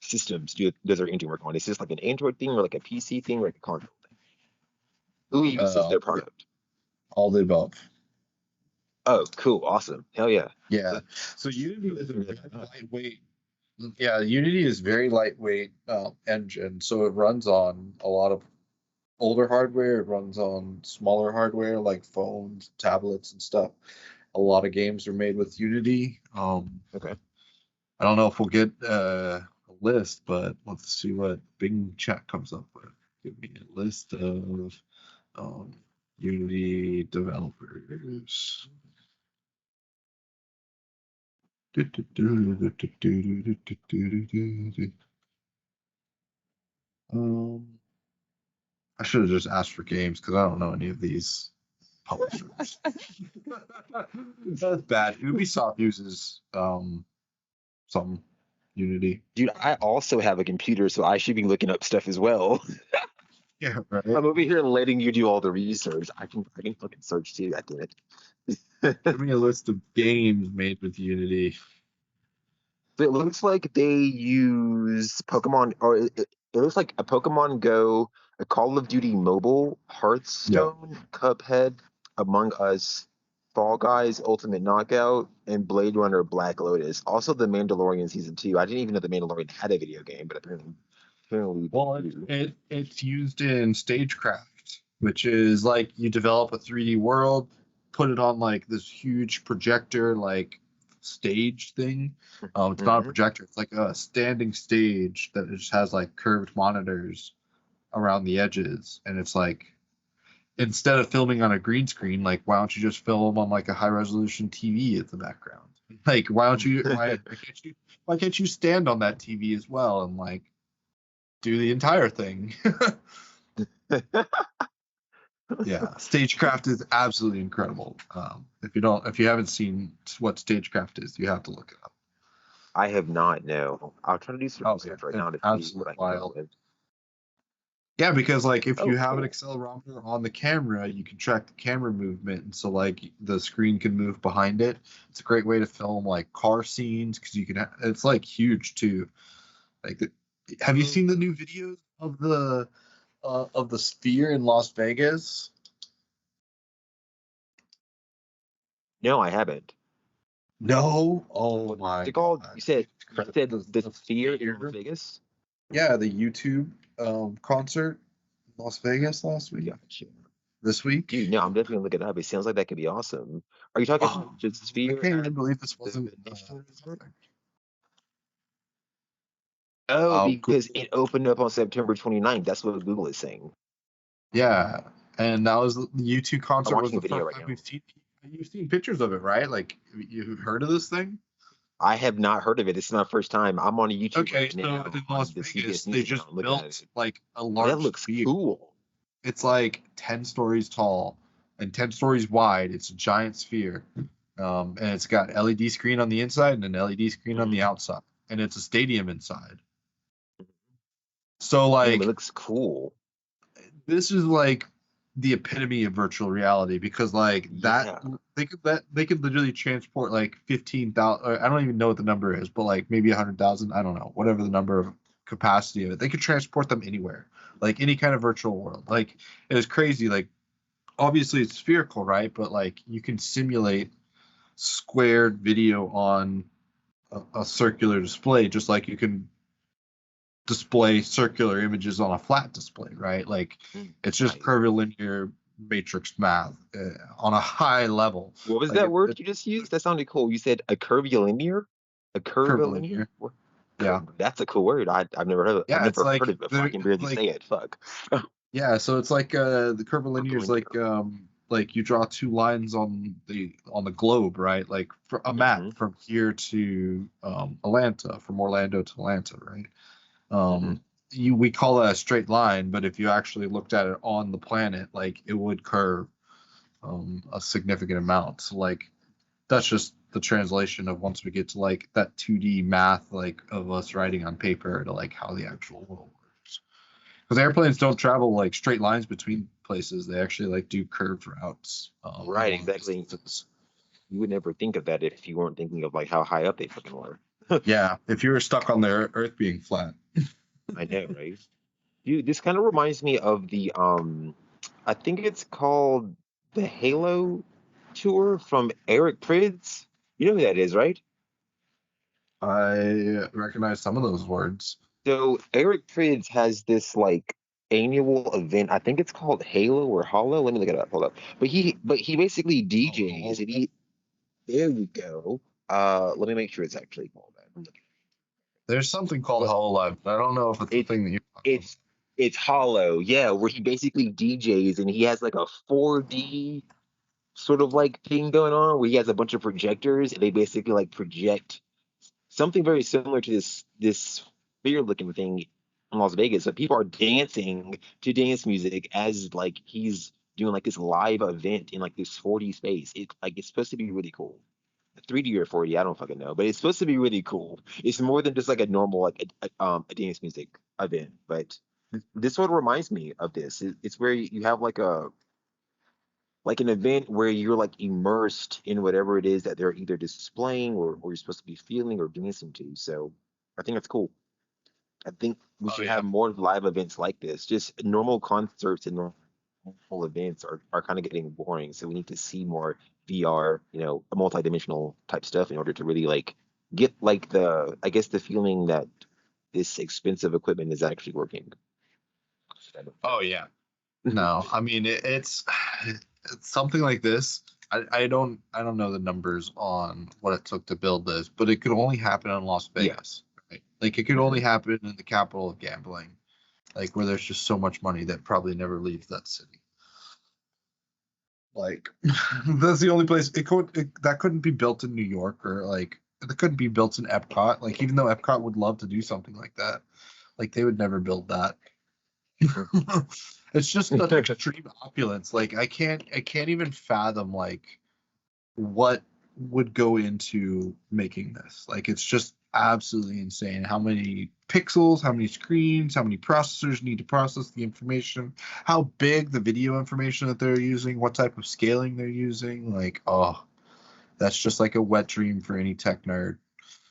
systems does their engine work on? Is this like an Android thing or like a PC thing or like a console thing? Who uses their product? All the above. Oh, cool, awesome, hell yeah. Yeah. That- So Unity is a really very nice. lightweight. Yeah, Unity is very lightweight engine, so it runs on a lot of older hardware. It runs on smaller hardware like phones, tablets, and stuff. A lot of games are made with Unity. Okay. I don't know if we'll get a list, but let's see what Bing chat comes up with. Give me a list of um, Unity developers. Um, I should have just asked for games because I don't know any of these publishers. That's bad. Ubisoft uses some Unity. Dude, I also have a computer, so I should be looking up stuff as well. Yeah, right. I'm over here letting you do all the research. I can fucking search too, god damn Give it. me a list of games made with Unity. So it looks like they use Pokemon, or it looks like a Pokemon Go, a Call of Duty Mobile, Yeah. Hearthstone, Cuphead, Among Us, Fall Guys, Ultimate Knockout, and Blade Runner Black Lotus. Also, The Mandalorian Season 2. I didn't even know The Mandalorian had a video game, but apparently they Well, do. it's used in stagecraft, which is like you develop a 3D world, put it on like this huge projector like stage thing. It's not a Hmm. projector; it's like a standing stage that just has like curved monitors around the edges, and it's like instead of filming on a green screen, like why don't you just film on like a high resolution TV at the background? Like why can't you stand on that TV as well and like do the entire thing? Yeah, stagecraft is absolutely incredible. If you haven't seen what stagecraft is, you have to look it up. I have not, no. I'll try to do some Oh yeah, research right it's now to see what absolutely I can come up wild. with. Yeah, because like if Oh, you have an cool. accelerometer on the camera, you can track the camera movement, and so like the screen can move behind it. It's a great way to film like car scenes because you can. It's like huge too. Like, have you Oh, seen the new videos of the sphere in Las Vegas? no, I haven't. No. Oh What's my it called? God. You said the The Sphere in Las sphere. Vegas? Yeah, the YouTube concert in Las Vegas last week. Gotcha. This week. Dude, no, I'm definitely gonna look it up. It sounds like that could be awesome. Are you talking Oh, about the I Sphere can't at even believe this the wasn't National Resort? something. Oh, because Google. it opened up on September 29th. That's what Google is saying. Yeah, and that was the YouTube I'm concert was watching a the video first right time now. we've seen. You've seen pictures of it, right? Like you've heard of this thing? I have not heard of it. This is my first time. I'm on YouTube Okay, right so now in on Las the Vegas, CBS they News account. just I'm looking at built it. like a Oh, that large looks theater. cool. It's like 10 stories tall and 10 stories wide. It's a giant sphere. And it's got LED screen on the inside and an LED screen on the Mhm. outside. And it's a stadium inside. So Damn, it like looks cool. this is like the epitome of virtual reality because like that Yeah. they could literally transport like 15,000, I don't even know what the number is, but like maybe 100,000, I don't know, whatever the number of capacity of it. They could transport them anywhere, like any kind of virtual world. Like it is crazy. Like obviously it's spherical, right? But like you can simulate squared video on a circular display just like you can display circular images on a flat display, right? Like it's just Nice. curvilinear matrix math on a high level. What was Like that word it's you just used? That sounded cool. You said a curvilinear? A curvilinear? curvilinear. Yeah, That's a cool word. I've never heard of I've yeah. It's never heard of like it before. I can barely say like it. Fuck. yeah. So it's like the curvilinear is Curvilinear. like you draw two lines on the globe, right? Like for a map Mm-hmm. from here to Atlanta, from Orlando to Atlanta, right? Mm-hmm. We call that a straight line, but if you actually looked at it on the planet, like it would curve a significant amount. So like that's just the translation of once we get to like that 2D math like of us writing on paper to like how the actual world works. Because airplanes don't travel like straight lines between places; they actually like do curved routes Right, long exactly. distances. You would never think of that if you weren't thinking of like how high up they fucking were. Yeah, if you were stuck on the Earth being flat. I know, right? Dude, this kind of reminds me of the I think it's called the Halo tour from Eric Prydz. You know who that is, right? I recognize some of those words. So Eric Prydz has this like annual event. I think it's called Halo or Hollow. Let me look it up. Hold up. But he basically DJs Oh, and he there you go. Let me make sure it's actually called that. I'm looking. there's something called But Hololive, but I don't know if it's the it's thing that you're talking about. it's it's Hollow, yeah, where he basically DJs and he has like a 4D sort of like thing going on where he has a bunch of projectors and they basically like project something very similar to this sphere looking thing in Las Vegas. So people are dancing to dance music as like he's doing like this live event in like this 4D space. It's supposed to be really cool. 3D or 4D, I don't fucking know, but it's supposed to be really cool. It's more than just like a normal like a dance music event. But this sort of reminds me of this. It's where you have like an event where you're like immersed in whatever it is that they're either displaying or you're supposed to be feeling or dancing to. So I think that's cool. I think we Oh should yeah. have more live events like this. Just normal concerts and normal events are kind of getting boring. So we need to see more VR, a multi-dimensional type stuff in order to really like get like I guess the feeling that this expensive equipment is actually working. Oh yeah. No, I mean it's something like this. I don't know the numbers on what it took to build this, but it could only happen in Las Yeah. Vegas, right? Like it could only Mhm. happen in the capital of gambling, like where there's just so much money that probably never leaves that city. Like that's the only place that couldn't be built in New York or like it couldn't be built in Epcot. Like even though Epcot would love to do something like that, like they would never build that. It's just such extreme opulence. Like I can't even fathom like what would go into making this. Like it's just absolutely insane how many pixels, how many screens, how many processors need to process the information, how big the video information that they're using, what type of scaling they're using. Like, oh, that's just like a wet dream for any tech nerd.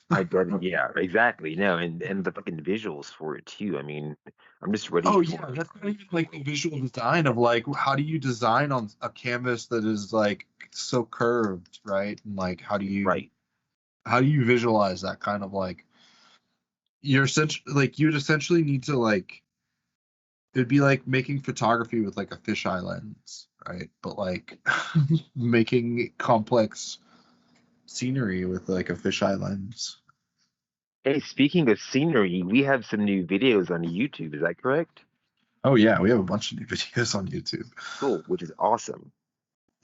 I get it. Yeah, exactly. No, and the fucking visuals for it too. I mean, I'm just ready Oh yeah, for that's not even like the visual design of like how do you design on a canvas that is like so curved, right? And like right. how do you visualize that kind of like you're essentially like you'd essentially need to like it'd be like making photography with like a fisheye lens, right? But like making complex scenery with like a fisheye lens. Hey, speaking of scenery, we have some new videos on YouTube. Is that correct? Oh yeah, we have a bunch of new videos on YouTube. Cool, which is awesome.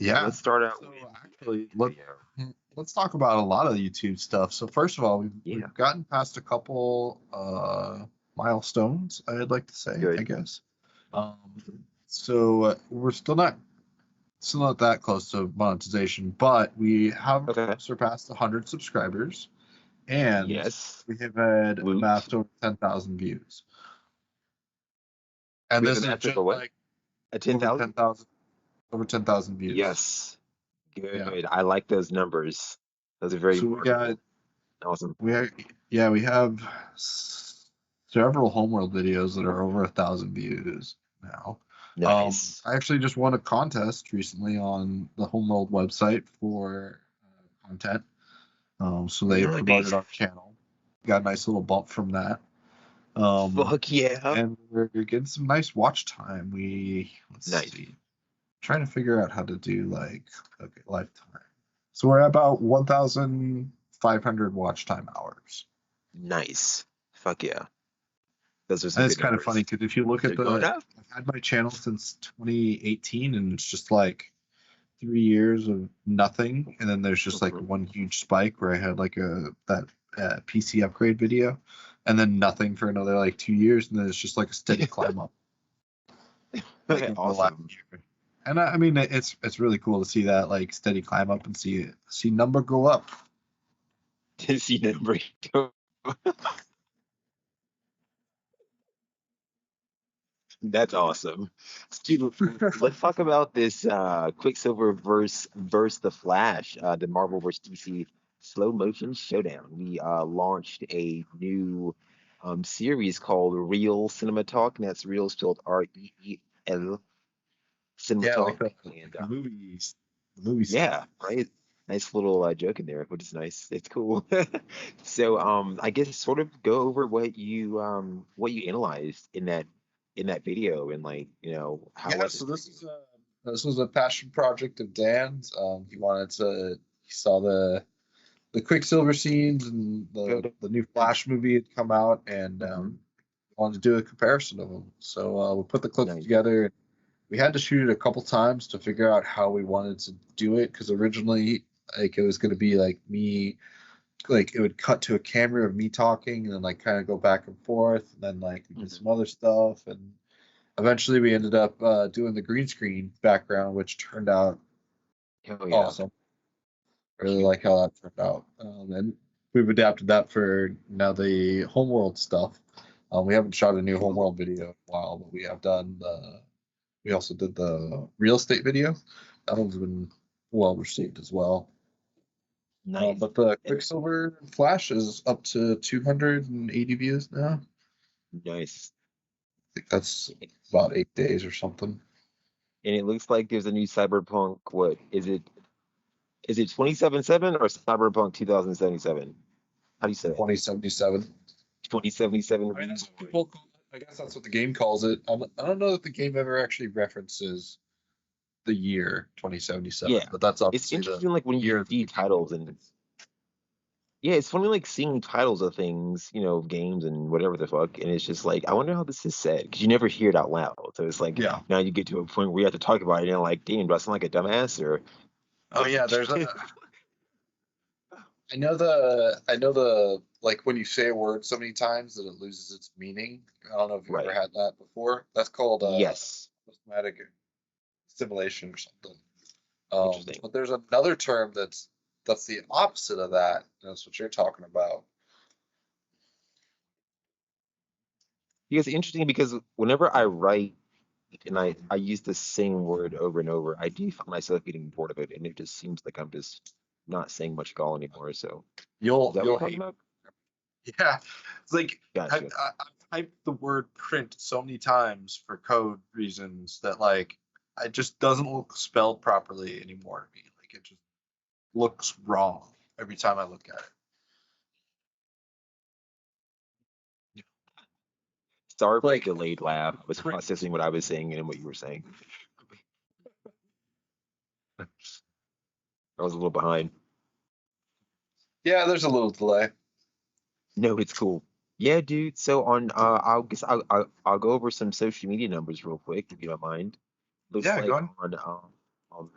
So Yeah. let's start out So with actually, this video. let's talk about a lot of the YouTube stuff. So first of all, we've Yeah, we've gotten past a couple milestones, I'd like to say, I good. guess. Um, so we're still not that close to monetization, but we have Okay. surpassed 100 subscribers, and Yes. we have had Woot. amassed over 10,000 views. And We have this an is after just for what? like A over 10,000? 10,000 over 10,000 views. Yes. Yeah. Good. I like those numbers. Those are very So we got marketable. Awesome. we have, yeah, we have several homeworld videos that are over 1,000 views now. Nice. I actually just won a contest recently on the homeworld website for content. So they promoted Nice. our channel. Got a nice little bump from that. Um, Fuck yeah. and we're getting some nice watch time. Let's Nice. see, trying to figure out how to do like, okay, lifetime. So we're at about 1,500 watch time hours. Nice. Fuck yeah. Those are And some it's good kind of funny numbers. because if you look They're at going up. I've had my channel since 2018, and it's just like 3 years of nothing, and then there's just like Mhm. one huge spike where I had like that PC upgrade video, and then nothing for another like 2 years, and then it's just like a steady climb up like over the last Awesome. year. And I mean, it's really cool to see that like steady climb up and see number go up. To see number. That's awesome. Dude, let's talk about this Quicksilver verse the Flash, the Marvel vs. DC slow motion showdown. We launched a new series called Real Cinema Talk, and that's real spelled REEL Cinema Yeah, like Talk. And the movies, the movie stuff. yeah, right. Nice little joke in there, which is nice. It's cool. So I guess sort of go over what you analyzed in that video and like, how Yeah, was so it for you? this was a passion project of Dan's. He saw the Quicksilver scenes and Good. the new Flash movie had come out, and Hmm. wanted to do a comparison of them. So we put the clips Nice. together. We had to shoot it a couple times to figure out how we wanted to do it, because originally like it was going to be like me, like it would cut to a camera of me talking and then like kind of go back and forth, and then like we did Hmm. some other stuff, and eventually we ended up doing the green screen background, which turned out Hell yeah. awesome. I really like how that turned out. And we've adapted that for now the homeworld stuff. We haven't shot a new homeworld video in a while, but we also did the real estate video. That one's been well received as well. Nice. But the And Quicksilver Flash is up to 280 views now. I nice. think that's about 8 days or something. And it looks like there's a new Cyberpunk. What is it 2077 or Cyberpunk 2077? How do you say it? 2077. 2077. I mean, that's what people call it. I guess that's what the game calls it. I don't know that the game ever actually references the year 2077, Yeah. but that's It's obviously the interesting like when you year that see the game titles and opens. yeah, it's funny like seeing titles of things, of games and whatever the fuck, and it's just like I wonder how this is said because you never hear it out loud. So it's like Yeah. now you get to a point where you have to talk about it, and you're like, damn, do I sound like a dumbass or Oh yeah, I know the like when you say a word so many times that it loses its meaning. I don't know if you've ever right? had that before. That's called Yes, systematic assimilation or something. interesting. But there's another term that's the opposite of that. And that's what you're talking about. Because it's interesting because whenever I write and I use the same word over and over, I do find myself getting bored of it, and it just seems like I'm just not saying much at all anymore. So is that what you're You'll talking hate. about? Yeah, it's like Gotcha. I've typed the word print so many times for code reasons that like it just doesn't look spelled properly anymore to me. Like it just looks wrong every time I look at it. Sorry for the Like delayed laugh. I was print. processing what I was saying and what you were saying. I was a little behind. Yeah, there's a little delay. No, it's cool. Yeah, dude. So on, I'll guess I'll go over some social media numbers real quick if you don't mind. Looks Yeah, go like on. on um,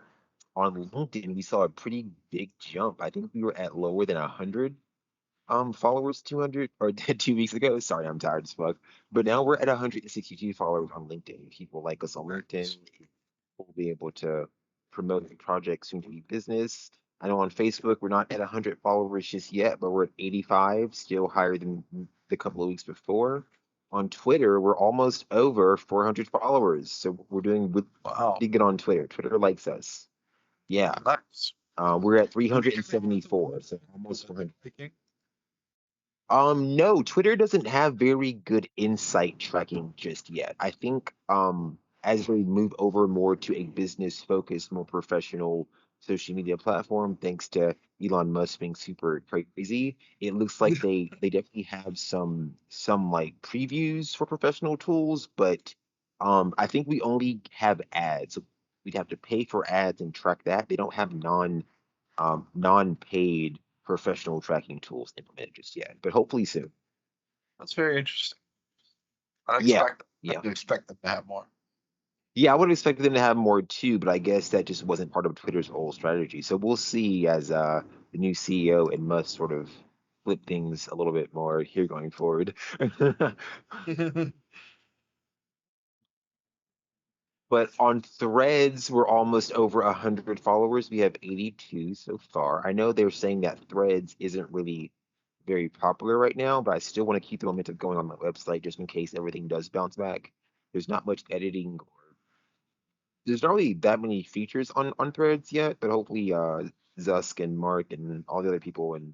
on LinkedIn, we saw a pretty big jump. I think we were at lower than 100 followers 200 or 2 weeks ago. Sorry, I'm tired as fuck. But now we're at 162 followers on LinkedIn. People like us on LinkedIn. We'll be able to promote the project soon to be business. I know on Facebook we're not at 100 followers just yet, but we're at 85, still higher than the couple of weeks before. On Twitter, we're almost over 400 followers, so we're doing Wow. pretty good on Twitter. Twitter likes us. Yeah, Nice. we're at 374, so almost 400. Liking? No, Twitter doesn't have very good insight tracking just yet. I think as we move over more to a business focused, more professional social media platform, thanks to Elon Musk being super crazy, it looks like they definitely have some like previews for professional tools, but I think we only have ads. We'd have to pay for ads and track that. They don't have non-paid professional tracking tools implemented just yet, but hopefully soon. That's very interesting. I Yeah, expect yeah. I expect them to have more. Yeah, I would have expected them to have more too, but I guess that just wasn't part of Twitter's old strategy. So we'll see as the new CEO and Musk sort of flip things a little bit more here going forward. But on Threads, we're almost over 100 followers. We have 82 so far. I know they're saying that Threads isn't really very popular right now, but I still want to keep the momentum going on my website just in case everything does bounce back. There's not much editing or there's not really that many features on Threads yet, but hopefully Zusk and Mark and all the other people and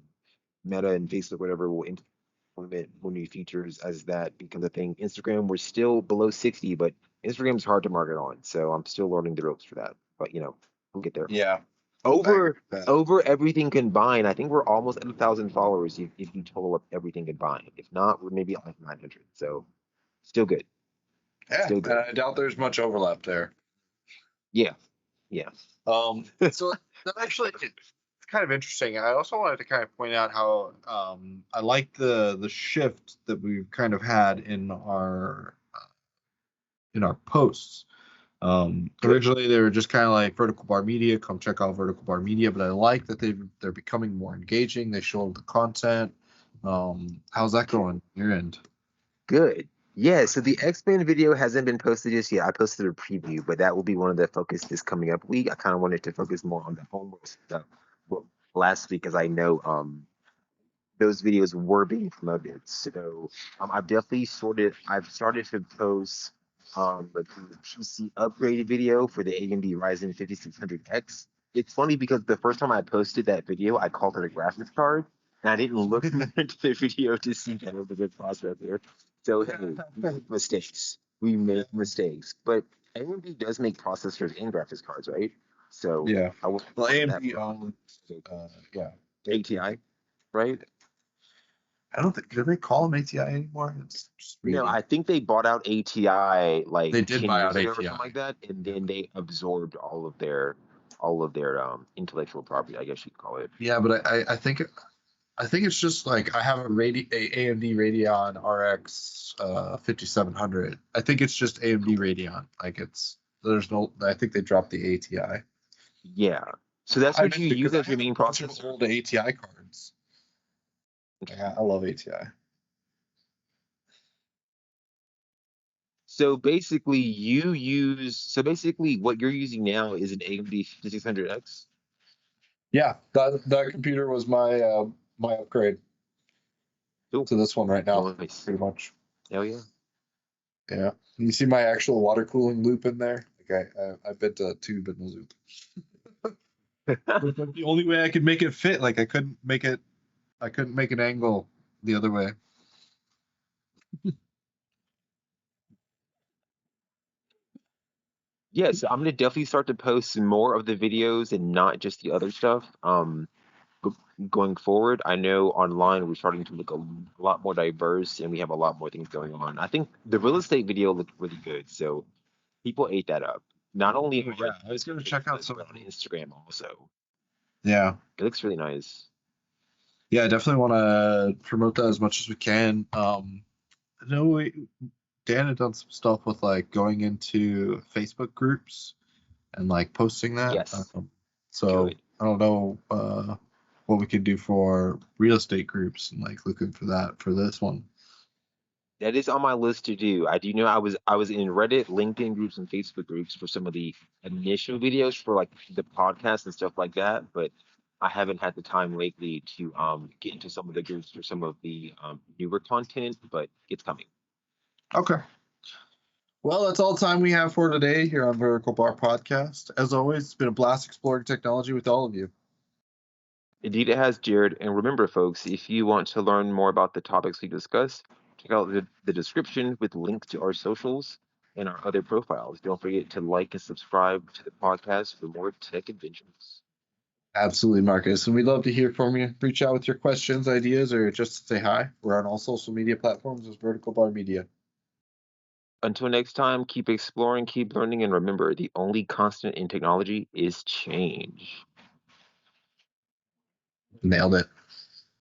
Meta and Facebook, whatever, will implement more new features as that becomes a thing. Instagram, we're still below 60, but Instagram's hard to market on, so I'm still learning the ropes for that. But we'll get there. Yeah. Over That. over everything combined, I think we're almost at 1,000 followers if you total up everything combined. If not, we're maybe at like 900. So still good. Yeah, Still and good. I doubt there's much overlap there. Yeah. Yeah. So that actually it's kind of interesting. I also wanted to kind of point out how I like the shift that we've kind of had in our posts. Originally they were just kind of like vertical bar media, come check out vertical bar media, but I like that they're becoming more engaging. They show the content. How's that going on your end? Good. Yeah, so the X-Men video hasn't been posted just yet. I posted a preview, but that will be one of the focus this coming up week. I kind of wanted to focus more on the homework stuff well, last week, as I know those videos were being promoted. So I've started to post the PC upgraded video for the AMD Ryzen 5600X. It's funny because the first time I posted that video, I called it a graphics card, and I didn't look into the video to see that it was a good processor. So hey, we make mistakes. We make mistakes. But AMD does make processors and graphics cards, right? So Yeah. I will Well, have AMD owns, yeah. ATI, right? I don't think do they call them ATI anymore? It's just No, really I think they bought out ATI like they did 10 buy years out ago or ATI. something like that, and then they absorbed all of their intellectual property, I guess you'd call it. Yeah, but I think it's just like I have a AMD Radeon RX 5700. I think it's just AMD Radeon. Like there's no I think they dropped the ATI. Yeah. So that's I what you missed it use because I as your have a main bunch of processor? old ATI cards. Okay. Yeah, I love ATI. So basically what you're using now is an AMD 5600X? Yeah, that computer was my upgrade Cool. to this one right now, Nice. pretty much. Hell yeah. Yeah. You see my actual water cooling loop in there? Okay, I bit a tube in the loop. But like the only way I could make it fit, like I couldn't make an angle the other way. Yes, I'm gonna definitely start to post more of the videos and not just the other stuff. Go- Going forward, I know online we're starting to look a lot more diverse and we have a lot more things going on. I think the real estate video looked really good, so people ate that up. Not only Oh on yeah, I was gonna check out Facebook, some but of on those. Instagram also. Yeah. It looks really nice. Yeah, I definitely want to promote that as much as we can. I know Dan had done some stuff with like going into Facebook groups and like posting that. Yes. So Good. I don't know what we could do for real estate groups and like looking for that for this one. That is on my list to do. I do know I was in Reddit, LinkedIn groups, and Facebook groups for some of the initial videos for like the podcast and stuff like that, but I haven't had the time lately to get into some of the groups for some of the newer content, but it's coming. Okay. Well, that's all the time we have for today here on Vertical Bar Podcast. As always, it's been a blast exploring technology with all of you. Indeed, it has, Jared. And remember, folks, if you want to learn more about the topics we discuss, check out the description with links to our socials and our other profiles. Don't forget to like and subscribe to the podcast for more tech adventures. Absolutely, Marcus. And we'd love to hear from you. Reach out with your questions, ideas, or just say hi. We're on all social media platforms as Vertical Bar Media. Until next time, keep exploring, keep learning, and remember the only constant in technology is change. Nailed it.